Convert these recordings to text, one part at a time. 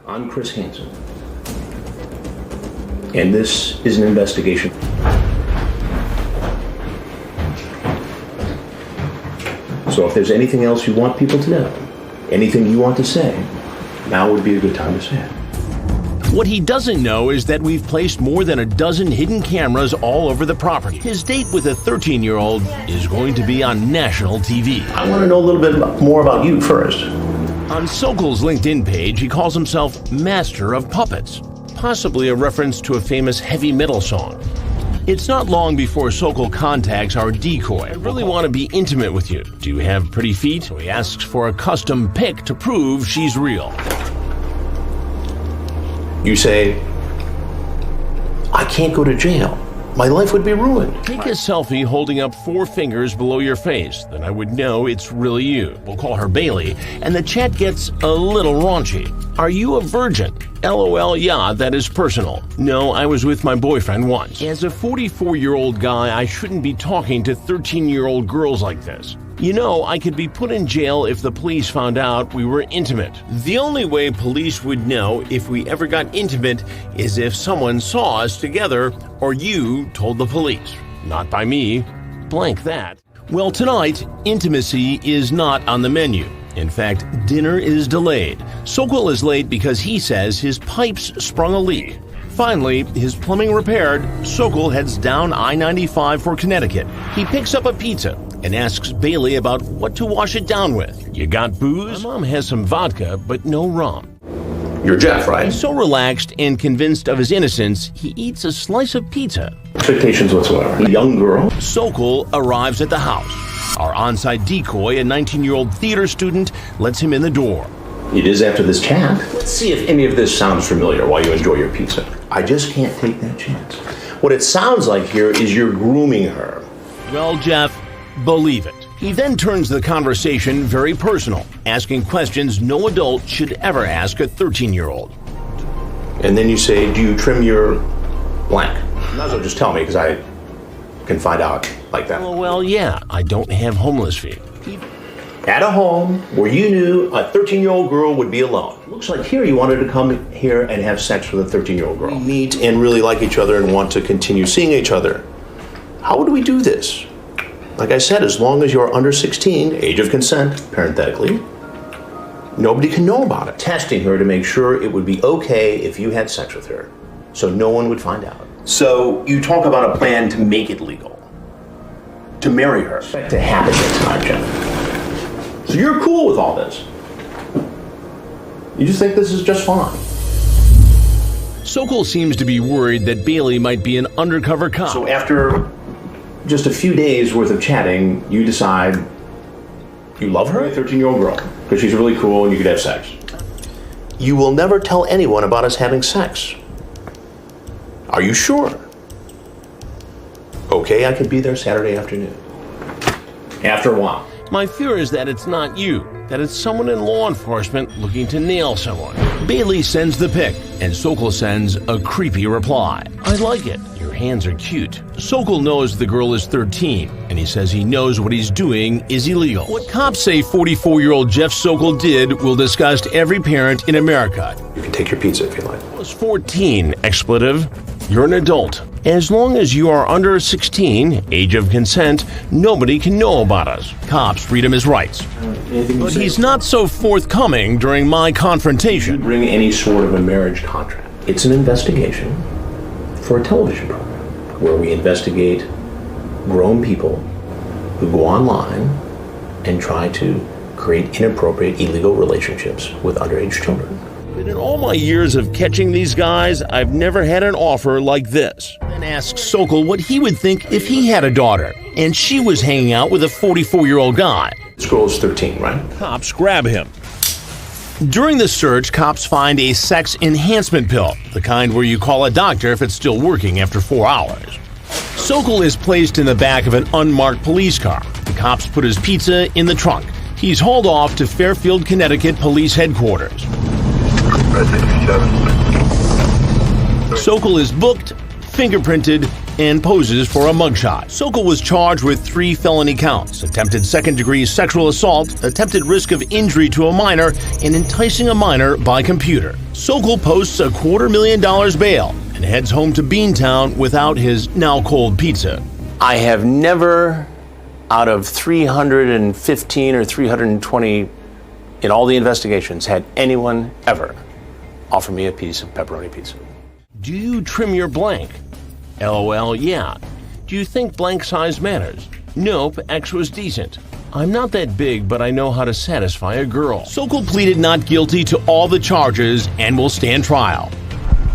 I'm Chris Hansen, and this is an investigation. So if there's anything else you want people to know, anything you want to say, now would be a good time to say it. What he doesn't know is that we've placed more than a dozen hidden cameras all over the property. His date with a 13-year-old is going to be on national TV. I want to know a little bit more about you first. On Sokol's LinkedIn page, he calls himself Master of Puppets, possibly a reference to a famous heavy metal song. It's not long before Sokol contacts our decoy. I really want to be intimate with you. Do you have pretty feet? So he asks for a custom pic to prove she's real. You say, I can't go to jail. My life would be ruined. Take a selfie holding up 4 fingers below your face. Then I would know it's really you. We'll call her Bailey, and the chat gets a little raunchy. Are you a virgin? LOL, yeah, that is personal. No, I was with my boyfriend once. As a 44-year-old guy, I shouldn't be talking to 13-year-old girls like this. You know, I could be put in jail if the police found out we were intimate. The only way police would know if we ever got intimate is if someone saw us together or you told the police. Not by me. Blank that. Well, tonight, intimacy is not on the menu. In fact, dinner is delayed. Sokol is late because he says his pipes sprung a leak. Finally, his plumbing repaired, Sokol heads down I-95 for Connecticut. He picks up a pizza and asks Bailey about what to wash it down with. You got booze? My mom has some vodka, but no rum. You're Jeff, right? He's so relaxed and convinced of his innocence, he eats a slice of pizza. Expectations whatsoever. A young girl. Sokol arrives at the house. Our on-site decoy, a 19-year-old theater student, lets him in the door. It is after this chat. Let's see if any of this sounds familiar while you enjoy your pizza. I just can't take that chance. What it sounds like here is you're grooming her. Well, Jeff, believe it. He then turns the conversation very personal, asking questions no adult should ever ask a 13-year-old. And then you say, do you trim your blank? Might as well just tell me, because I can find out like that. Well, yeah, I don't have homeless feet. At a home where you knew a 13-year-old girl would be alone. Looks like here you wanted to come here and have sex with a 13-year-old girl. Meet and really like each other and want to continue seeing each other. How would we do this? Like I said, as long as you're under 16, age of consent, parenthetically, nobody can know about it. Testing her to make sure it would be okay if you had sex with her, so no one would find out. So you talk about a plan to make it legal, to marry her. To happen this time, Jeff. So you're cool with all this. You just think this is just fine. Sokol seems to be worried that Bailey might be an undercover cop. So after just a few days worth of chatting, you decide you love her, a 13-year-old girl, because she's really cool and you could have sex. You will never tell anyone about us having sex. Are you sure? Okay, I could be there Saturday afternoon. After a while. My fear is that it's not you, that it's someone in law enforcement looking to nail someone. Bailey sends the pic, and Sokol sends a creepy reply. I like it. Your hands are cute. Sokol knows the girl is 13, and he says he knows what he's doing is illegal. What cops say 44-year-old Jeff Sokol did will disgust every parent in America. You can take your pizza if you like. I was 14, expletive. You're an adult. As long as you are under 16, age of consent, nobody can know about us. Cops read him his rights. But he's not so forthcoming during my confrontation. You bring any sort of a marriage contract. It's an investigation for a television program where we investigate grown people who go online and try to create inappropriate, illegal relationships with underage children. But in all my years of catching these guys, I've never had an offer like this. Then asks Sokol what he would think if he had a daughter, and she was hanging out with a 44-year-old guy. This girl is 13, right? Cops grab him. During the search, cops find a sex enhancement pill, the kind where you call a doctor if it's still working after 4 hours. Sokol is placed in the back of an unmarked police car. The cops put his pizza in the trunk. He's hauled off to Fairfield, Connecticut Police Headquarters. Sokol is booked, fingerprinted, and poses for a mugshot. Sokol was charged with 3 felony counts: attempted second-degree sexual assault, attempted risk of injury to a minor, and enticing a minor by computer. Sokol posts a $250,000 bail and heads home to Beantown without his now cold pizza. I have never, out of 315 or 320 in all the investigations, had anyone ever offer me a piece of pepperoni pizza. Do you trim your blank? LOL, yeah. Do you think blank size matters? Nope, X was decent. I'm not that big, but I know how to satisfy a girl. Sokol pleaded not guilty to all the charges and will stand trial.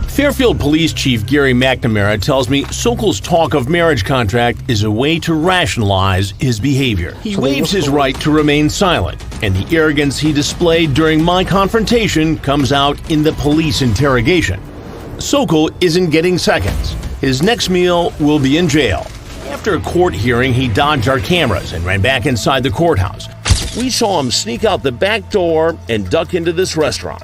Fairfield Police Chief Gary McNamara tells me Sokol's talk of marriage contract is a way to rationalize his behavior. He waives his right to remain silent, and the arrogance he displayed during my confrontation comes out in the police interrogation. Sokol isn't getting seconds. His next meal will be in jail. After a court hearing, he dodged our cameras and ran back inside the courthouse. We saw him sneak out the back door and duck into this restaurant.